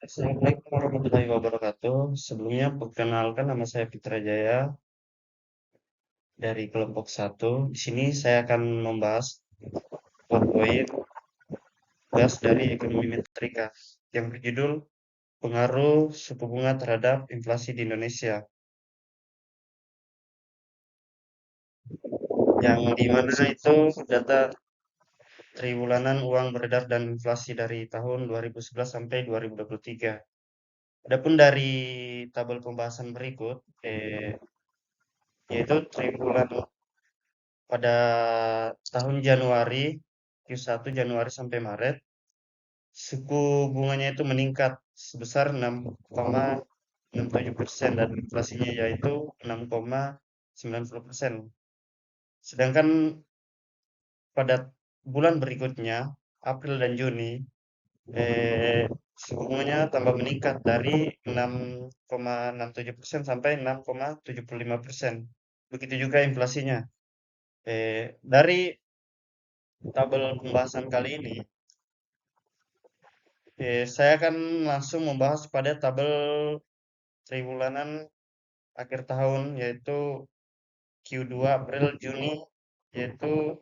Assalamualaikum warahmatullahi wabarakatuh. Sebelumnya perkenalkan nama saya Fitra Jaya dari kelompok satu. Di sini saya akan membahas poin gas dari ekonomi metrika yang berjudul pengaruh suku bunga terhadap inflasi di Indonesia. Yang dimana itu data triwulan uang beredar dan inflasi dari tahun 2011 sampai 2023. Adapun dari tabel pembahasan berikut, yaitu triwulan pada tahun Januari, Q1 Januari sampai Maret, suku bunganya itu meningkat sebesar 6,67% dan inflasinya yaitu 6,90%. Sedangkan pada bulan berikutnya, April dan Juni, suku bunganya tambah meningkat dari 6,67% sampai 6,75%. Begitu juga inflasinya. Dari tabel pembahasan kali ini, saya akan langsung membahas pada tabel triwulanan akhir tahun, yaitu Q2 April Juni, yaitu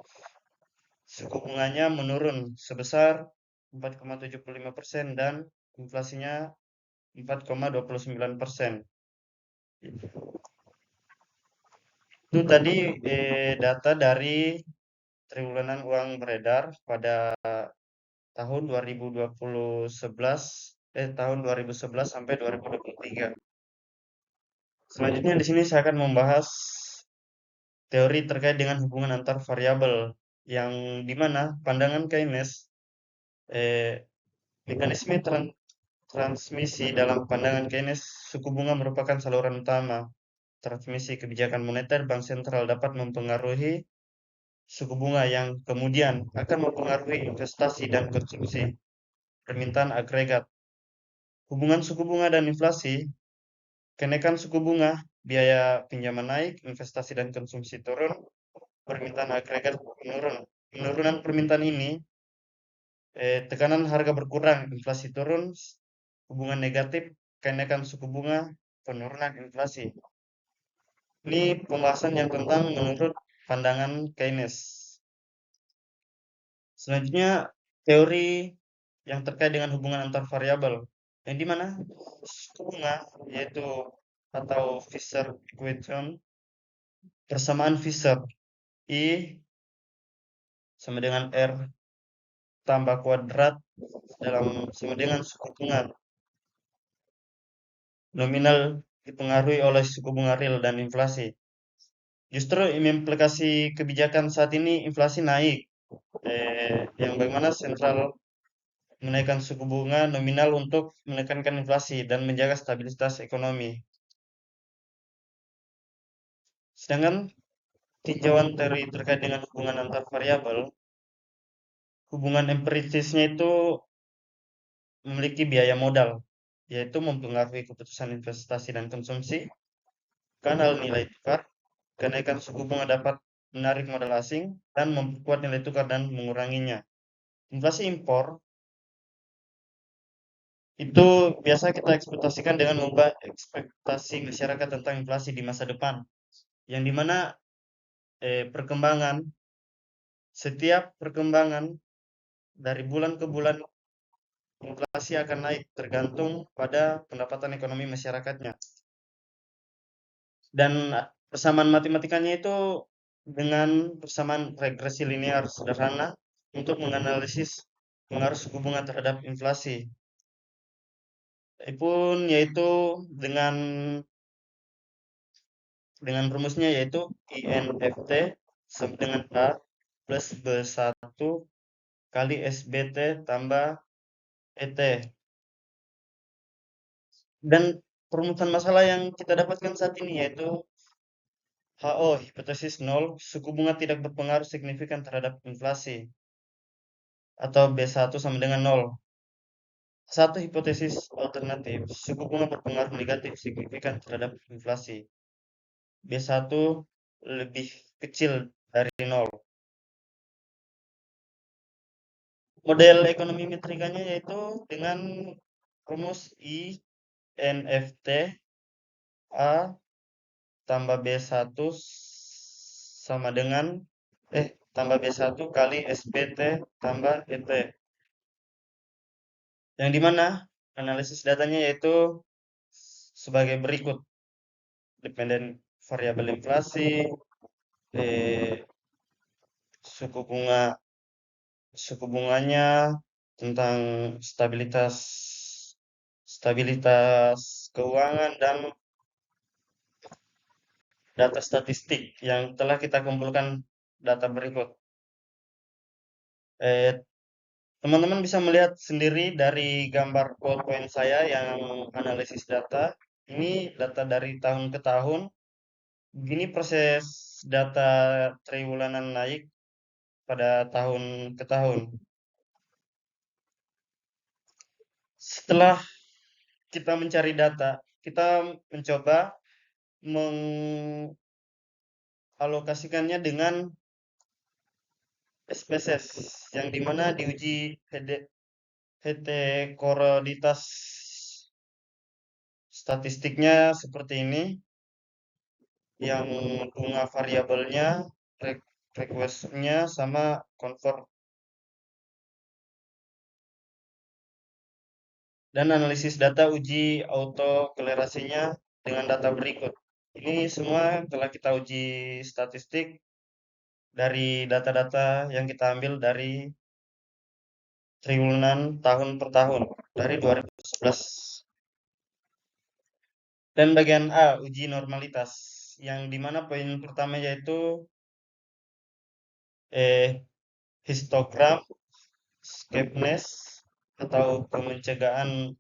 suku bunganya menurun sebesar 4,75% dan inflasinya 4,29%. Itu tadi data dari triwulanan uang beredar pada tahun 2011 sampai 2023. Selanjutnya di sini saya akan membahas teori terkait dengan hubungan antar variabel yang dimana pandangan Keynes, eh, mekanisme transmisi dalam pandangan Keynes, suku bunga merupakan saluran utama transmisi kebijakan moneter. Bank sentral dapat mempengaruhi suku bunga yang kemudian akan mempengaruhi investasi dan konsumsi permintaan agregat. Hubungan suku bunga dan inflasi, kenaikan suku bunga, biaya pinjaman naik, investasi dan konsumsi turun, permintaan agregat menurun. Penurunan permintaan ini, tekanan harga berkurang, inflasi turun, hubungan negatif, kenaikan suku bunga, penurunan inflasi. Ini pembahasan yang tentang menurut pandangan Keynes. Selanjutnya, teori yang terkait dengan hubungan antar variabel, yang dimana suku bunga, yaitu atau Fisher equation, persamaan Fisher I sama dengan R tambah kuadrat dalam sama dengan suku bunga nominal dipengaruhi oleh suku bunga real dan inflasi. Justru implikasi kebijakan saat ini inflasi naik, yang bagaimana sentral menaikkan suku bunga nominal untuk menekankan inflasi dan menjaga stabilitas ekonomi. Sedangkan tinjauan teori terkait dengan hubungan antar variabel, hubungan empirisisnya itu memiliki biaya modal, yaitu mempengaruhi keputusan investasi dan konsumsi, kanal nilai tukar, kenaikan suku bunga dapat menarik modal asing dan memperkuat nilai tukar dan menguranginya. Inflasi impor itu biasa kita ekspektasikan dengan mengubah ekspektasi masyarakat tentang inflasi di masa depan, yang dimana setiap perkembangan dari bulan ke bulan inflasi akan naik tergantung pada pendapatan ekonomi masyarakatnya. Dan persamaan matematikanya itu dengan persamaan regresi linear sederhana untuk menganalisis pengaruh suku bunga terhadap inflasi. Pun yaitu dengan rumusnya yaitu INFT sama dengan A plus B1 kali SBT tambah ET. Dan perumusan masalah yang kita dapatkan saat ini yaitu HO, hipotesis 0, suku bunga tidak berpengaruh signifikan terhadap inflasi, atau B1 sama dengan 0. Satu hipotesis alternatif, suku bunga berpengaruh negatif signifikan terhadap inflasi. B1 lebih kecil dari 0. Model ekonomi metrikanya yaitu dengan rumus INFT A tambah B1 sama dengan tambah B1 kali SPT tambah ET. Yang dimana analisis datanya yaitu sebagai berikut. Dependen variabel inflasi, eh, suku bunga suku bunganya, tentang stabilitas stabilitas keuangan dan data statistik yang telah kita kumpulkan data berikut. Eh, Teman-teman bisa melihat sendiri dari gambar PowerPoint saya yang analisis data. Ini data dari tahun ke tahun. Begini proses data triwulan naik pada tahun ke tahun. Setelah kita mencari data, kita mencoba mengalokasikannya dengan spesies yang dimana diuji heterogenitas statistiknya seperti ini, yang bunga variabelnya, requestnya sama convert, dan analisis data uji autokolerasinya dengan data berikut. Ini semua telah kita uji statistik dari data-data yang kita ambil dari triwulan tahun per tahun dari 2011. Dan bagian A, uji normalitas, yang dimana poin pertama yaitu histogram, skewness, atau kemencegahan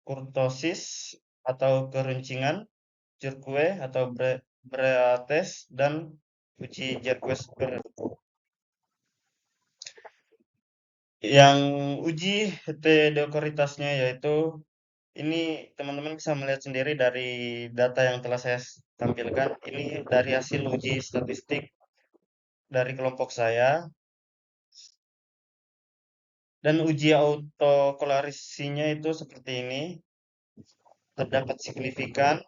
kurtosis atau keruncingan, Jerkwe atau Breates, dan uji Jerkwe-Sperry. Yang uji heterogenitasnya yaitu ini teman-teman bisa melihat sendiri dari data yang telah saya tampilkan. Ini dari hasil uji statistik dari kelompok saya. Dan uji autokolarisinya itu seperti ini. Terdapat signifikan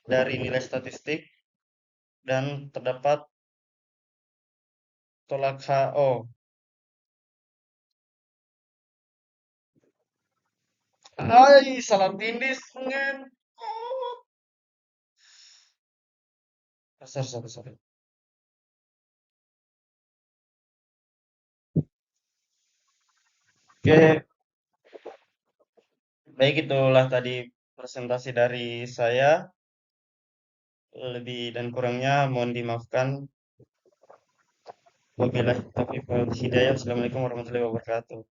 dari nilai statistik dan terdapat tolak HO. Hai, salah tindis, ngen. Sorry, sorry. Oke, baik, itulah tadi presentasi dari saya. Lebih dan kurangnya mohon dimaafkan. Wabillahi taufiq wal hidayah. Assalamualaikum warahmatullahi wabarakatuh.